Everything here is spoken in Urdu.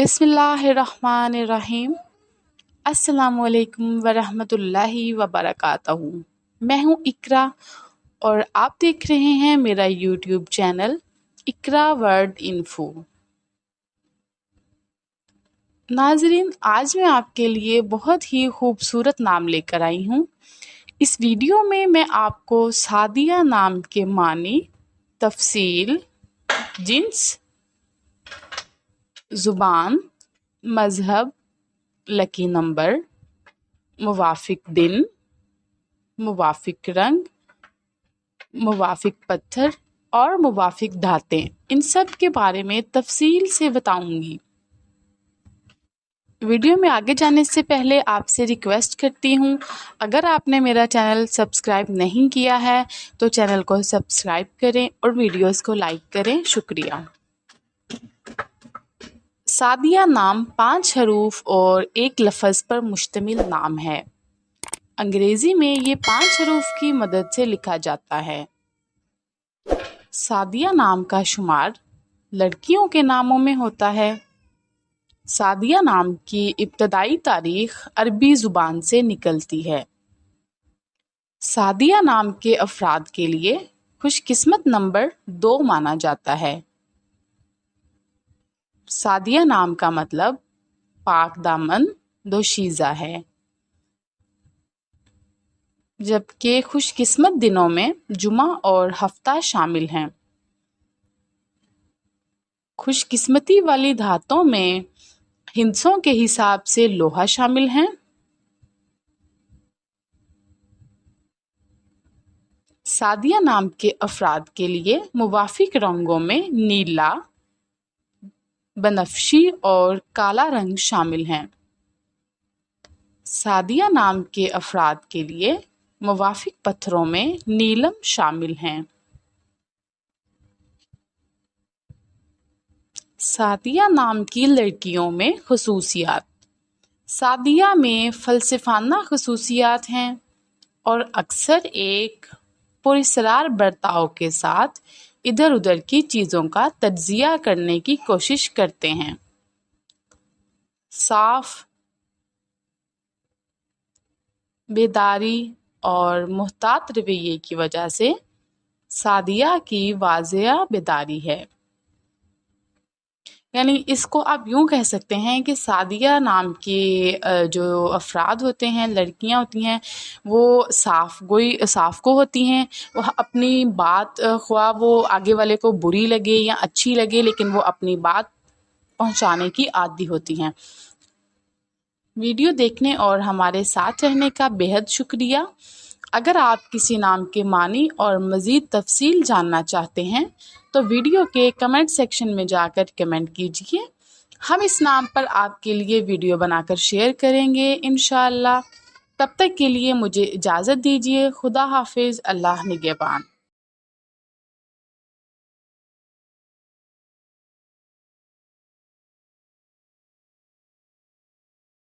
بسم اللہ الرحمن الرحیم۔ السلام علیکم ورحمۃ اللہ وبرکاتہ۔ میں ہوں اقرا اور آپ دیکھ رہے ہیں میرا یوٹیوب چینل اقرا ورڈ انفو۔ ناظرین، آج میں آپ کے لیے بہت ہی خوبصورت نام لے کر آئی ہوں۔ اس ویڈیو میں آپ کو سعدیہ نام کے معنی، تفصیل، جنس، زبان، مذہب، لکی نمبر، موافق دن، موافق رنگ، موافق پتھر اور موافق دھاتیں، ان سب کے بارے میں تفصیل سے بتاؤں گی۔ ویڈیو میں آگے جانے سے پہلے آپ سے ریکویسٹ کرتی ہوں، اگر آپ نے میرا چینل سبسکرائب نہیں کیا ہے تو چینل کو سبسکرائب کریں اور ویڈیوز کو لائک کریں۔ شکریہ۔ سعدیہ نام 5 حروف اور ایک لفظ پر مشتمل نام ہے۔ انگریزی میں یہ 5 حروف کی مدد سے لکھا جاتا ہے۔ سعدیہ نام کا شمار لڑکیوں کے ناموں میں ہوتا ہے۔ سعدیہ نام کی ابتدائی تاریخ عربی زبان سے نکلتی ہے۔ سعدیہ نام کے افراد کے لیے خوش قسمت نمبر 2 مانا جاتا ہے۔ سعدیہ نام کا مطلب پاک دامن دوشیزہ ہے، جبکہ خوش قسمت دنوں میں جمعہ اور ہفتہ شامل ہیں۔ خوش قسمتی والی دھاتوں میں ہندسوں کے حساب سے لوہا شامل ہیں۔ سعدیہ نام کے افراد کے لیے موافق رنگوں میں نیلا، بنفشی اور کالا رنگ شامل ہیں۔ سعدیہ نام کے افراد کے لیے موافق پتھروں میں نیلم شامل ہیں۔ سعدیہ نام کی لڑکیوں میں خصوصیات۔ سعدیہ میں فلسفانہ خصوصیات ہیں اور اکثر ایک پراسرار برتاؤ کے ساتھ ادھر ادھر کی چیزوں کا تجزیہ کرنے کی کوشش کرتے ہیں۔ صاف، بیداری اور محتاط رویے کی وجہ سے سعدیہ کی واضح بیداری ہے۔ یعنی اس کو آپ یوں کہہ سکتے ہیں کہ سعدیہ نام کے جو افراد ہوتے ہیں، لڑکیاں ہوتی ہیں، وہ صاف کو ہوتی ہیں۔ وہ اپنی بات، خواہ وہ آگے والے کو بری لگے یا اچھی لگے، لیکن وہ اپنی بات پہنچانے کی عادی ہوتی ہیں۔ ویڈیو دیکھنے اور ہمارے ساتھ رہنے کا بےحد شکریہ۔ اگر آپ کسی نام کے معنی اور مزید تفصیل جاننا چاہتے ہیں تو ویڈیو کے کمنٹ سیکشن میں جا کر کمنٹ کیجیے۔ ہم اس نام پر آپ کے لیے ویڈیو بنا کر شیئر کریں گے انشاءاللہ۔ تب تک کے لیے مجھے اجازت دیجیے۔ خدا حافظ۔ اللہ نگہبان۔